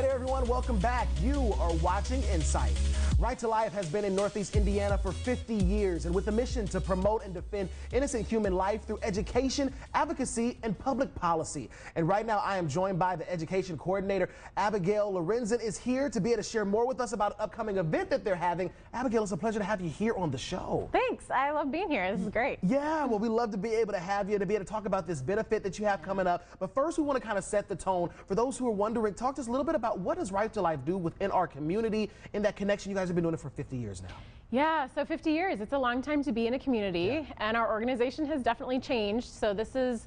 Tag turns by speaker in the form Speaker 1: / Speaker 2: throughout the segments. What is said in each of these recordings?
Speaker 1: Hey there, everyone. Welcome back. You are watching Insight. Right to Life has been in Northeast Indiana for 50 years, and with the mission to promote and defend innocent human life through education, advocacy, and public policy. And right now, I am joined by the education coordinator, Abigail Lorenzen, is here to be able to share more with us about an upcoming event that they're having. Abigail, it's a pleasure to have you here on the show.
Speaker 2: Thanks. I love being here. This is great.
Speaker 1: Yeah, well, we love to be able to have you to be able to talk about this benefit that you have coming up. But first, we want to kind of set the tone for those who are wondering. Talk to us a little bit about what does Right to Life do within our community in that connection. You guys have been doing it for 50 years now.
Speaker 2: Yeah, so 50 years. It's a long time to be in a community, and our organization has definitely changed. So this is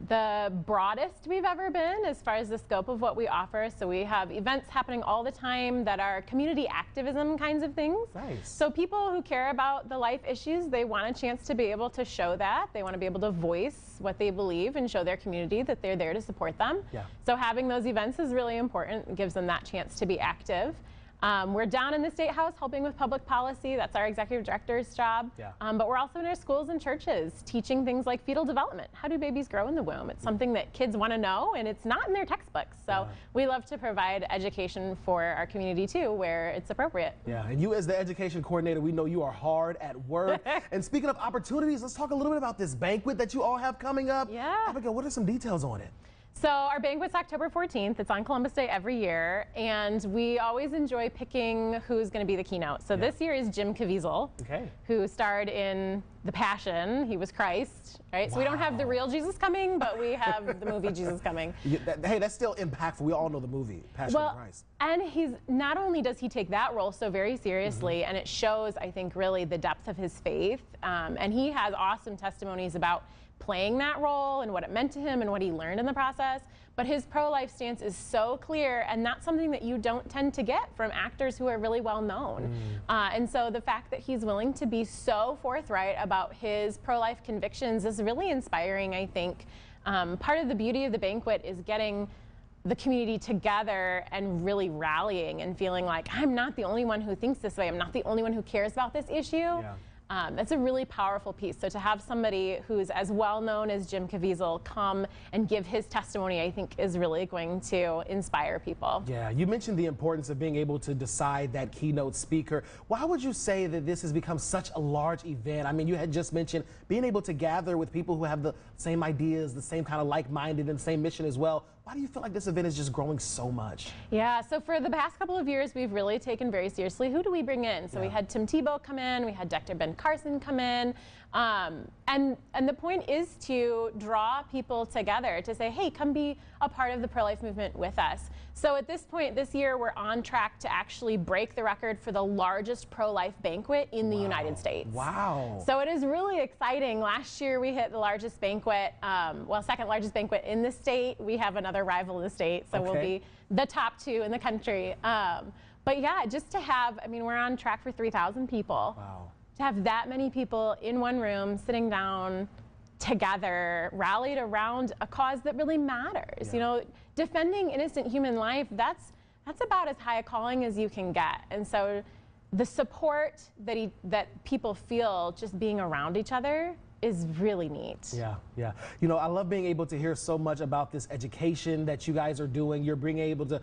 Speaker 2: the broadest we've ever been as far as the scope of what we offer. So we have events happening all the time that are community activism kinds of things.
Speaker 1: Nice.
Speaker 2: So people who care about the life issues, they want a chance to be able to show that. They want to be able to voice what they believe and show their community that they're there to support them.
Speaker 1: Yeah.
Speaker 2: So having those events is really important. It gives them that chance to be active. We're down in the State House helping with public policy. That's our executive director's job.
Speaker 1: Yeah.
Speaker 2: But we're also in our schools and churches teaching things like fetal development. How do babies grow in the womb? It's something that kids want to know, and it's not in their textbooks. So we love to provide education for our community too, where it's appropriate.
Speaker 1: Yeah, and you as the education coordinator, we know you are hard at work. And speaking of opportunities, let's talk a little bit about this banquet that you all have coming up.
Speaker 2: Yeah.
Speaker 1: Abigail, what are some details on it?
Speaker 2: So our banquet's October 14th. It's on Columbus Day every year, and we always enjoy picking who's going to be the keynote. So this year is Jim Caviezel, who starred in The Passion. He was Christ, right? So we don't have the real Jesus coming, but we have the movie Jesus coming.
Speaker 1: Hey, that's still impactful. We all know the movie Passion of Christ.
Speaker 2: And he's not only does he take that role so very seriously, and it shows, I think, really the depth of his faith. And he has awesome testimonies about playing that role and what it meant to him and what he learned in the process. But his pro-life stance is so clear, and that's something that you don't tend to get from actors who are really well known. And so the fact that he's willing to be so forthright about his pro-life convictions is really inspiring, I think. Part of the beauty of the banquet is getting the community together and really rallying and feeling like, I'm not the only one who thinks this way. I'm not the only one who cares about this issue. That's a really powerful piece. So to have somebody who's as well known as Jim Caviezel come and give his testimony, I think is really going to inspire people.
Speaker 1: Yeah, you mentioned the importance of being able to decide that keynote speaker. Why would you say that this has become such a large event? I mean, you had just mentioned being able to gather with people who have the same ideas, the same kind of like-minded and same mission as well. Why do you feel like this event is just growing so much? Yeah,
Speaker 2: so for the past couple of years, we've really taken very seriously, who do we bring in? So we had Tim Tebow come in, we had Dr. Ben Carson come in, and the point is to draw people together, to say, hey, come be a part of the pro-life movement with us. So at this point this year, we're on track to actually break the record for the largest pro-life banquet in the United States.
Speaker 1: Wow.
Speaker 2: So it is really exciting. Last year we hit the largest banquet, well, second largest banquet in the state. We have another rival in the state, so we'll be the top two in the country. But yeah, just to have, I mean, we're on track for 3,000 people.
Speaker 1: Wow.
Speaker 2: To have that many people in one room, sitting down together, rallied around a cause that really matters. You know, defending innocent human life, that's about as high a calling as you can get. And so the support that people feel just being around each other is really neat.
Speaker 1: Yeah, yeah. You know, I love being able to hear so much about this education that you guys are doing. You're being able to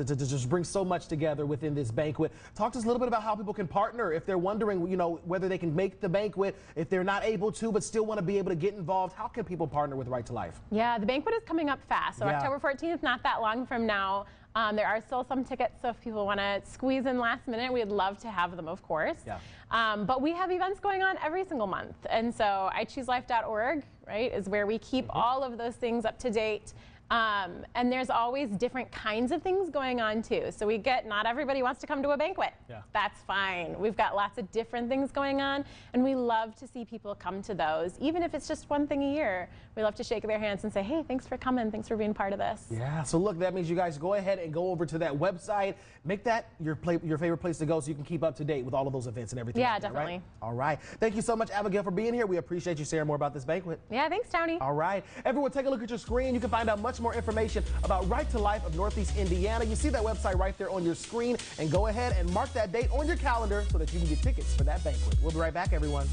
Speaker 1: just bring so much together within this banquet. Talk to us a little bit about how people can partner if they're wondering, you know, whether they can make the banquet, if they're not able to, but still want to be able to get involved. How can people partner with Right to Life?
Speaker 2: Yeah, the banquet is coming up fast. So October 14th, not that long from now. There are still some tickets, so if people want to squeeze in last minute, we'd love to have them, of course. But we have events going on every single month. And so iChooseLife.org, right, is where we keep all of those things up to date. And there's always different kinds of things going on too. So we get, not everybody wants to come to a banquet. That's fine. We've got lots of different things going on, and we love to see people come to those. Even if it's just one thing a year, we love to shake their hands and say, hey, thanks for coming. Thanks for being part of this.
Speaker 1: Yeah, so look, that means you guys go ahead and go over to that website. Make that your favorite place to go so you can keep up to date with all of those events and everything.
Speaker 2: Yeah,
Speaker 1: like that,
Speaker 2: definitely.
Speaker 1: Right? All right. Thank you so much, Abigail, for being here. We appreciate you sharing more about this banquet.
Speaker 2: Yeah, thanks, Tony.
Speaker 1: All right. Everyone, take a look at your screen. You can find out much more information about Right to Life of Northeast Indiana. You see that website right there on your screen, and go ahead and mark that date on your calendar so that you can get tickets for that banquet. We'll be right back, everyone.